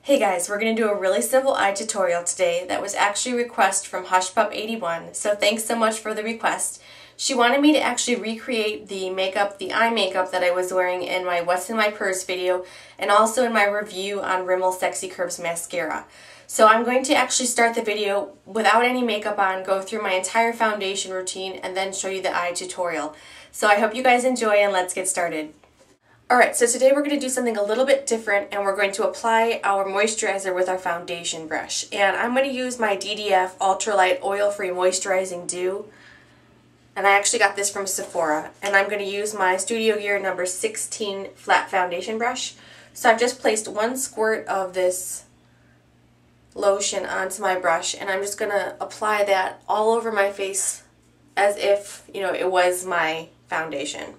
Hey guys, we're going to do a really simple eye tutorial today that was actually a request from hushpup81, so thanks so much for the request. She wanted me to actually recreate the eye makeup that I was wearing in my What's in My Purse video and also in my review on Rimmel Sexy Curves Mascara. So I'm going to actually start the video without any makeup on, go through my entire foundation routine, and then show you the eye tutorial. So I hope you guys enjoy and let's get started. Alright, so today we're going to do something a little bit different and we're going to apply our moisturizer with our foundation brush. And I'm going to use my DDF Ultralight Oil-Free Moisturizing Dew. And I actually got this from Sephora. And I'm going to use my Studio Gear number 16 flat foundation brush. So I've just placed one squirt of this lotion onto my brush and I'm just going to apply that all over my face as if, it was my foundation.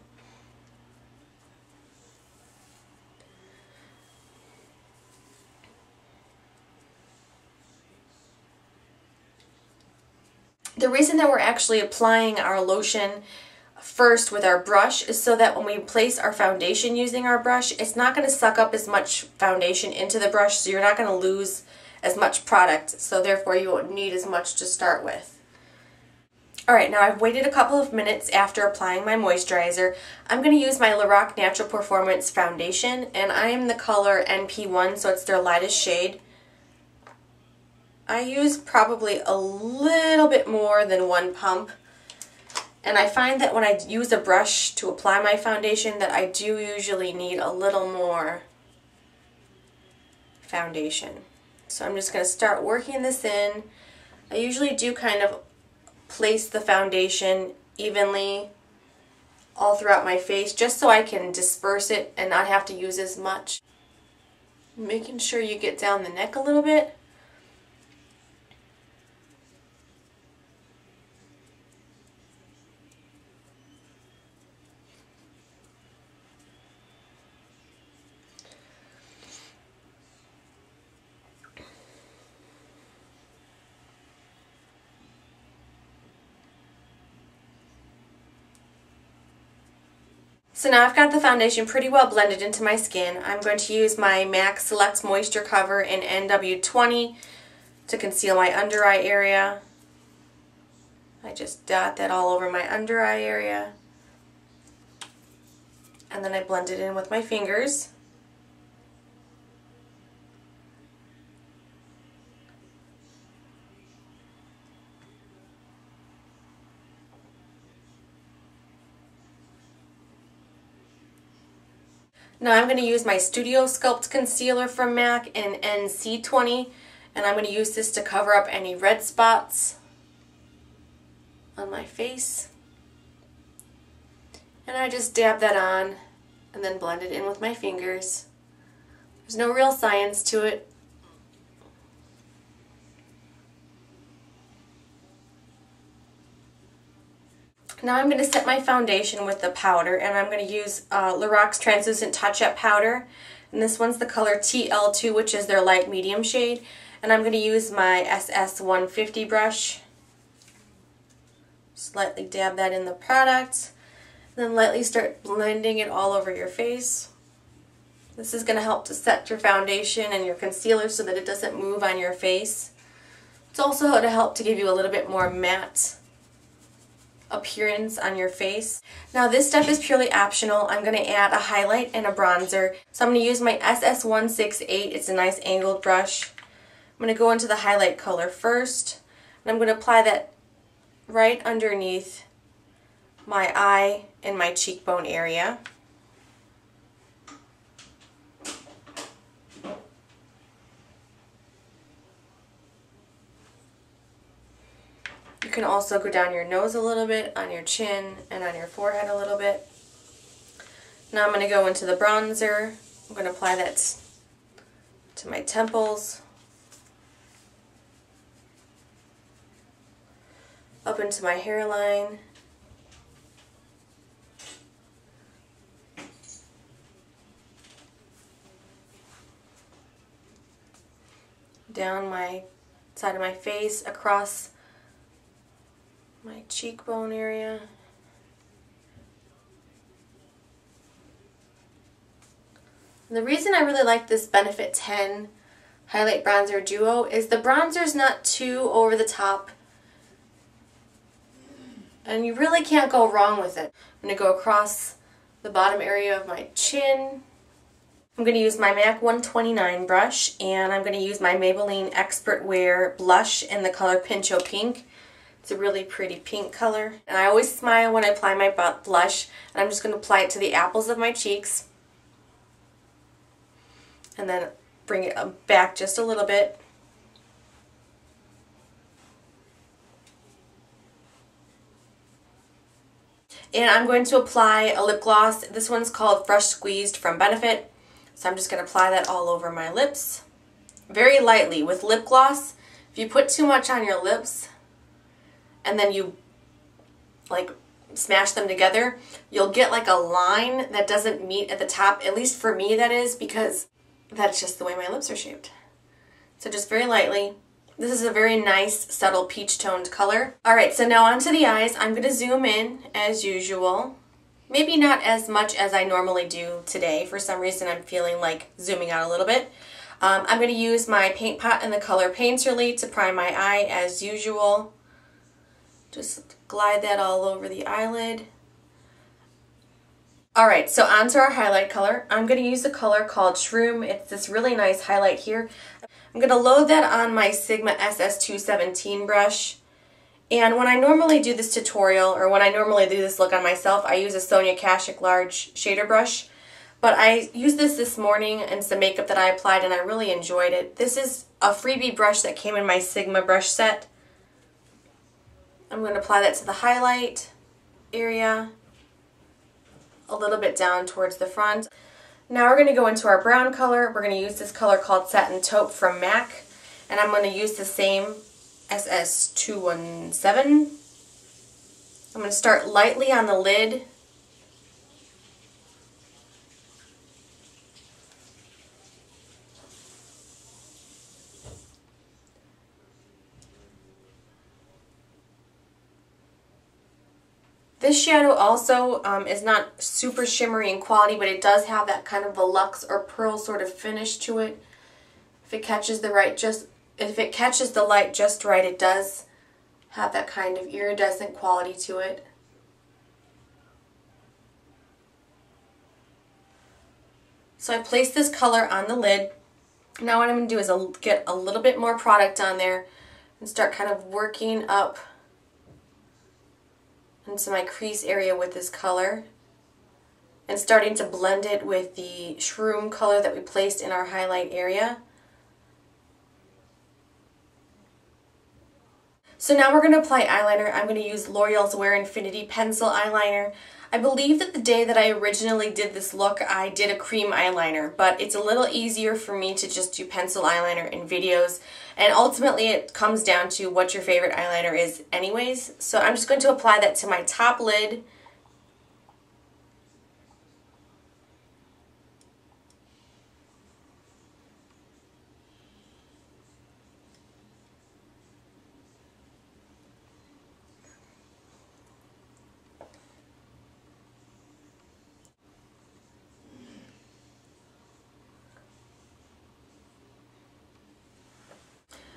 The reason that we're actually applying our lotion first with our brush is so that when we place our foundation using our brush, it's not going to suck up as much foundation into the brush, so you're not going to lose as much product, so therefore you won't need as much to start with. Alright, now I've waited a couple of minutes after applying my moisturizer. I'm going to use my Loreal Natural Performance Foundation, and I am the color NP1, so it's their lightest shade. I use probably a little bit more than one pump, and I find that when I use a brush to apply my foundation that I do usually need a little more foundation. So I'm just going to start working this in. I usually do kind of place the foundation evenly all throughout my face just so I can disperse it and not have to use as much. Making sure you get down the neck a little bit. So now I've got the foundation pretty well blended into my skin. I'm going to use my MAC Select Moisture Cover in NW20 to conceal my under eye area. I just dot that all over my under eye area. And then I blend it in with my fingers. Now I'm going to use my Studio Sculpt Concealer from MAC in NC20, and I'm going to use this to cover up any red spots on my face. And I just dab that on and then blend it in with my fingers. There's no real science to it. Now I'm going to set my foundation with the powder, and I'm going to use Loreal's Translucent Touch-Up Powder. And this one's the color TL2, which is their light medium shade. And I'm going to use my SS150 brush. Slightly dab that in the product. And then lightly start blending it all over your face. This is going to help to set your foundation and your concealer so that it doesn't move on your face. It's also going to help to give you a little bit more matte appearance on your face. Now this step is purely optional. I'm going to add a highlight and a bronzer. So I'm going to use my SS168. It's a nice angled brush. I'm going to go into the highlight color first, and I'm going to apply that right underneath my eye and my cheekbone area. You can also go down your nose a little bit, on your chin, and on your forehead a little bit. Now I'm going to go into the bronzer. I'm going to apply that to my temples, up into my hairline, down my side of my face, across my cheekbone area. And the reason I really like this Benefit 10 highlight bronzer duo is the bronzer's not too over the top, and you really can't go wrong with it. I'm going to go across the bottom area of my chin. I'm going to use my MAC 129 brush, and I'm going to use my Maybelline Expert Wear blush in the color Pincho Pink. It's a really pretty pink color. And I always smile when I apply my blush, and I'm just going to apply it to the apples of my cheeks. And then bring it back just a little bit. And I'm going to apply a lip gloss. This one's called Fresh Squeezed from Benefit. So I'm just going to apply that all over my lips. Very lightly. With lip gloss, if you put too much on your lips and then you like smash them together, you'll get like a line that doesn't meet at the top. At least for me that is, because that's just the way my lips are shaped. So just very lightly. This is a very nice, subtle peach toned color. Alright, so now onto the eyes. I'm going to zoom in as usual. Maybe not as much as I normally do today. For some reason I'm feeling like zooming out a little bit. I'm going to use my Paintpot in the color Painterly to prime my eye as usual. Just glide that all over the eyelid. Alright, so onto our highlight color. I'm going to use a color called Shroom. It's this really nice highlight here. I'm going to load that on my Sigma SS217 brush. And when I normally do this tutorial, or when I normally do this look on myself, I use a Sonia Kashuk large shader brush. But I used this morning in some makeup that I applied, and I really enjoyed it. This is a freebie brush that came in my Sigma brush set. I'm going to apply that to the highlight area, a little bit down towards the front. Now we're going to go into our brown color. We're going to use this color called Satin Taupe from MAC, and I'm going to use the same SS217. I'm going to start lightly on the lid. This shadow also is not super shimmery in quality, but it does have that kind of a luxe or pearl sort of finish to it. If it catches the light just right, it does have that kind of iridescent quality to it. So I placed this color on the lid. Now what I'm going to do is get a little bit more product on there and start kind of working up into my crease area with this color and starting to blend it with the Shroom color that we placed in our highlight area. So now we're going to apply eyeliner. I'm going to use L'Oreal's Wear Infinity Pencil Eyeliner. I believe that the day that I originally did this look, I did a cream eyeliner, but it's a little easier for me to just do pencil eyeliner in videos, and ultimately it comes down to what your favorite eyeliner is anyways. So I'm just going to apply that to my top lid.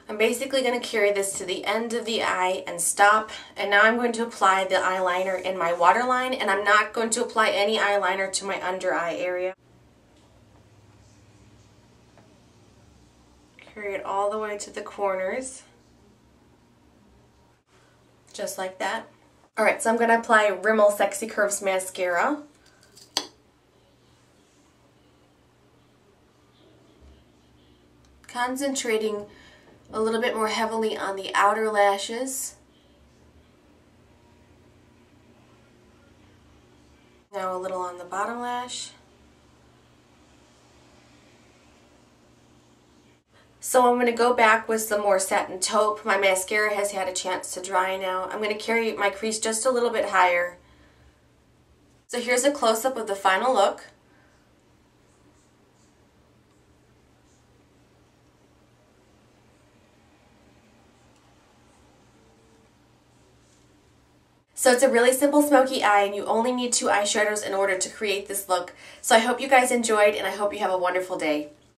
I'm basically going to carry this to the end of the eye and stop, and now I'm going to apply the eyeliner in my waterline, and I'm not going to apply any eyeliner to my under eye area. Carry it all the way to the corners, just like that. Alright, so I'm going to apply Rimmel Sexy Curves Mascara. Concentrating a little bit more heavily on the outer lashes. Now a little on the bottom lash. So I'm going to go back with some more Satin Taupe. My mascara has had a chance to dry now. I'm going to carry my crease just a little bit higher. So here's a close-up of the final look. So it's a really simple smoky eye, and you only need 2 eyeshadows in order to create this look. So I hope you guys enjoyed, and I hope you have a wonderful day.